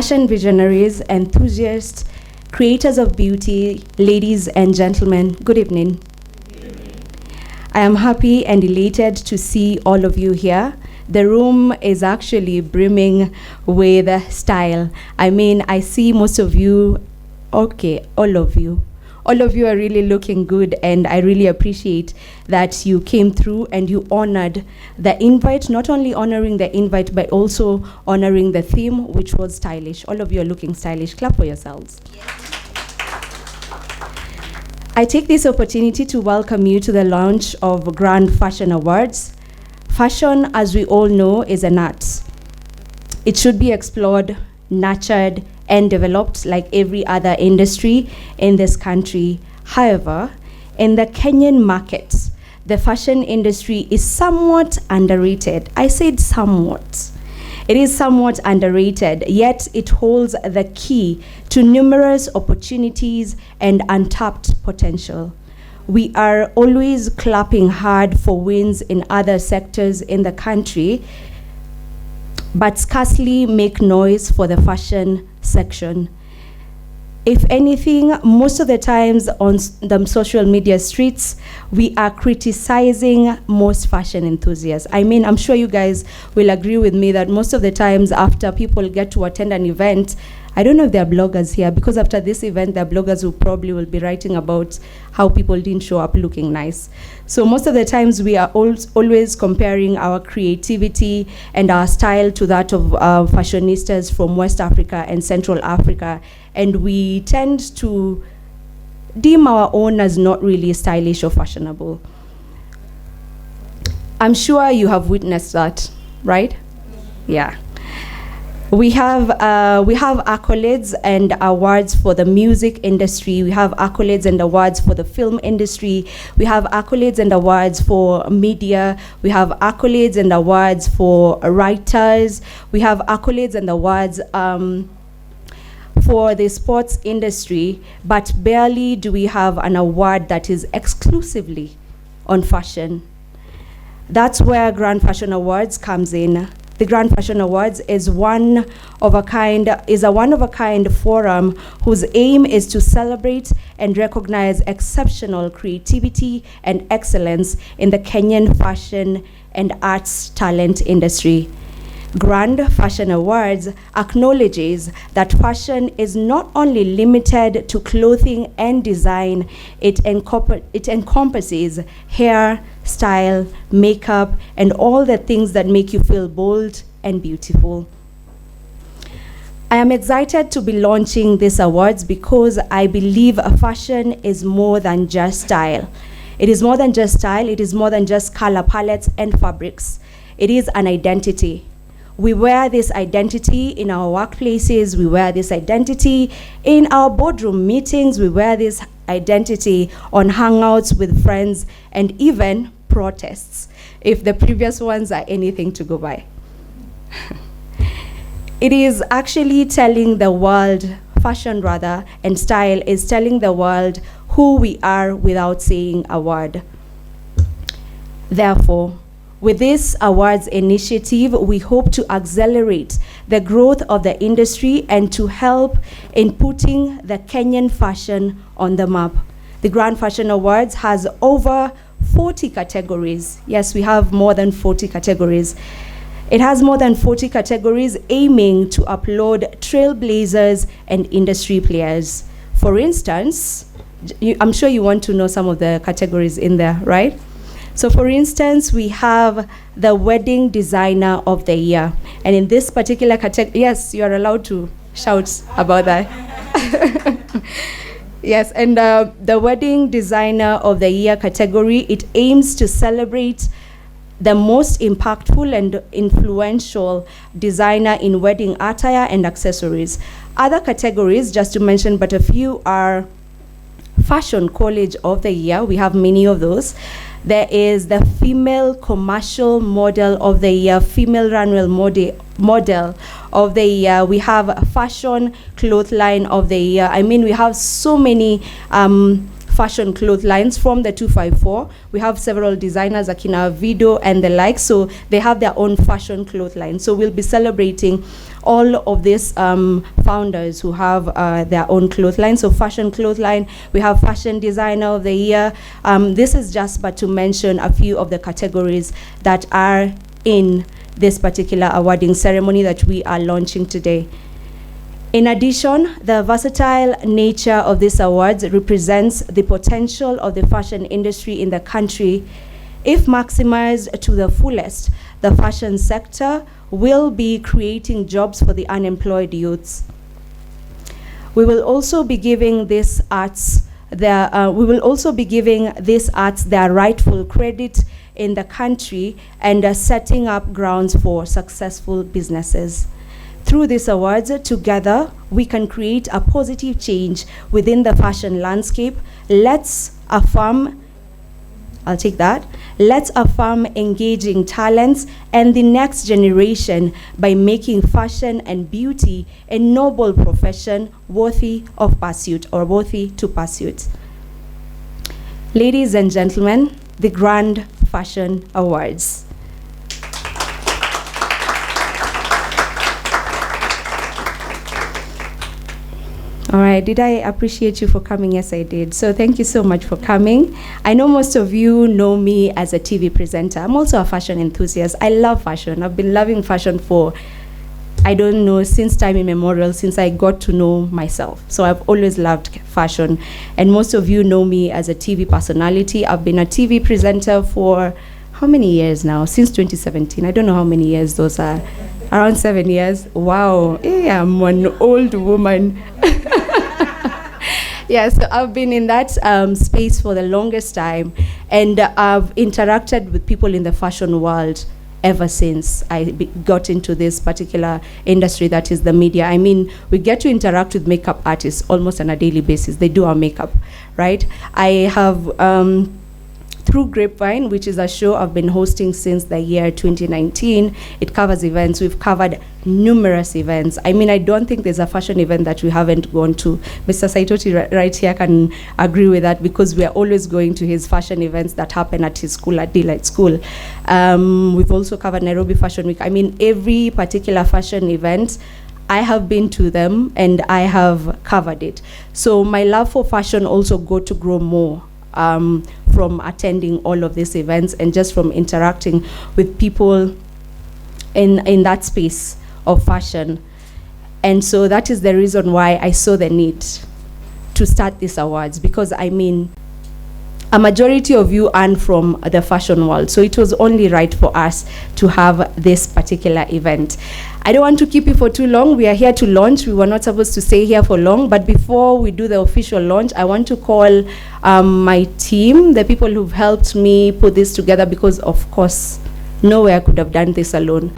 fashion visionaries, enthusiasts, creators of beauty, ladies and gentlemen, good evening. I am happy and elated to see all of you here. The room is actually brimming with style. I mean, I see most of you, okay, all of you. All of you are really looking good, and I really appreciate that you came through and you honored the invite, not only honoring the invite, but also honoring the theme, which was stylish. All of you are looking stylish. Clap for yourselves. Yes. I take this opportunity to welcome you to the launch of Grand Fashion Awards. Fashion, as we all know, is an art. It should be explored, nurtured, and developed like every other industry in this country. However, in the Kenyan market, the fashion industry is somewhat underrated. I said somewhat. It is somewhat underrated, yet it holds the key to numerous opportunities and untapped potential. We are always clapping hard for wins in other sectors in the country, but scarcely make noise for the fashion section. If anything, most of the times on the social media streets, we are criticizing most fashion enthusiasts. I mean, I'm sure you guys will agree with me that most of the times after people get to attend an event, I don't know if there are bloggers here, because after this event, there are bloggers who probably will be writing about how people didn't show up looking nice. So most of the times we are always comparing our creativity and our style to that of fashionistas from West Africa and Central Africa. And we tend to deem our own as not really stylish or fashionable. I'm sure you have witnessed that, right? Yeah. We have accolades and awards for the music industry. We have accolades and awards for the film industry. We have accolades and awards for media. We have accolades and awards for writers. We have accolades and awards for the sports industry, but barely do we have an award that is exclusively on fashion. That's where Grand Fashion Awards comes in. The Grand Fashion Awards is a one-of-a-kind forum whose aim is to celebrate and recognize exceptional creativity and excellence in the Kenyan fashion and arts talent industry. Grand Fashion Awards acknowledges that fashion is not only limited to clothing and design, it encompasses hair, style, makeup, and all the things that make you feel bold and beautiful. I am excited to be launching these awards because I believe fashion is more than just style. It is more than just style, it is more than just color palettes and fabrics. It is an identity. We wear this identity in our workplaces, we wear this identity in our boardroom meetings, we wear this identity on hangouts with friends, and even protests, if the previous ones are anything to go by. It is actually telling the world, fashion rather, and style is telling the world who we are without saying a word. Therefore, with this awards initiative, we hope to accelerate the growth of the industry and to help in putting the Kenyan fashion on the map. The Grand Fashion Awards has over 40 categories. Yes, we have more than 40 categories. It has more than 40 categories aiming to upload trailblazers and industry players. For instance, I'm sure you want to know some of the categories in there, right? So for instance, we have the Wedding Designer of the Year. And in this particular category, yes, you are allowed to shout about that. Yes, and the Wedding Designer of the Year category, it aims to celebrate the most impactful and influential designer in wedding attire and accessories. Other categories, just to mention but a few, are Fashion College of the Year. We have many of those. There is the Female Commercial Model of the Year, Female Runway Model of the Year. We have Fashion Clothesline of the Year. I mean, we have so many fashion clotheslines from the 254. We have several designers, Akina Vido and the like, so they have their own fashion clothesline. So we'll be celebrating all of these founders who have their own clothesline. So fashion clothesline, we have fashion designer of the year. This is just but to mention a few of the categories that are in this particular awarding ceremony that we are launching today. In addition, the versatile nature of these awards represents the potential of the fashion industry in the country. If maximized to the fullest, the fashion sector will be creating jobs for the unemployed youths. We will also be giving these arts their rightful credit in the country and setting up grounds for successful businesses. Through these awards, together, we can create a positive change within the fashion landscape. Let's affirm engaging talents and the next generation by making fashion and beauty a noble profession worthy of pursuit or worthy to pursuit. Ladies and gentlemen, the Grand Fashion Awards. All right, did I appreciate you for coming? Yes, I did. So thank you so much for coming. I know most of you know me as a TV presenter. I'm also a fashion enthusiast. I love fashion. I've been loving fashion for, I don't know, since time immemorial, since I got to know myself. So I've always loved fashion. And most of you know me as a TV personality. I've been a TV presenter for how many years now? Since 2017. I don't know how many years those are. Around 7 years. Wow, I'm an old woman. Yeah, so I've been in that space for the longest time, and I've interacted with people in the fashion world ever since I got into this particular industry that is the media. I mean, we get to interact with makeup artists almost on a daily basis. They do our makeup, right? I have, through Grapevine, which is a show I've been hosting since the year 2019, it covers events. We've covered numerous events. I mean, I don't think there's a fashion event that we haven't gone to. Mr. Saitoti right here can agree with that, because we are always going to his fashion events that happen at his school, at Daylight School. We've also covered Nairobi Fashion Week. I mean, every particular fashion event, I have been to them and I have covered it. So my love for fashion also got to grow more from attending all of these events and just from interacting with people in that space of fashion. And so that is the reason why I saw the need to start these awards, because I mean, a majority of you earn from the fashion world, so it was only right for us to have this particular event. I don't want to keep you for too long. We are here to launch. We were not supposed to stay here for long, but before we do the official launch, I want to call my team, the people who've helped me put this together, because of course, no way I could have done this alone.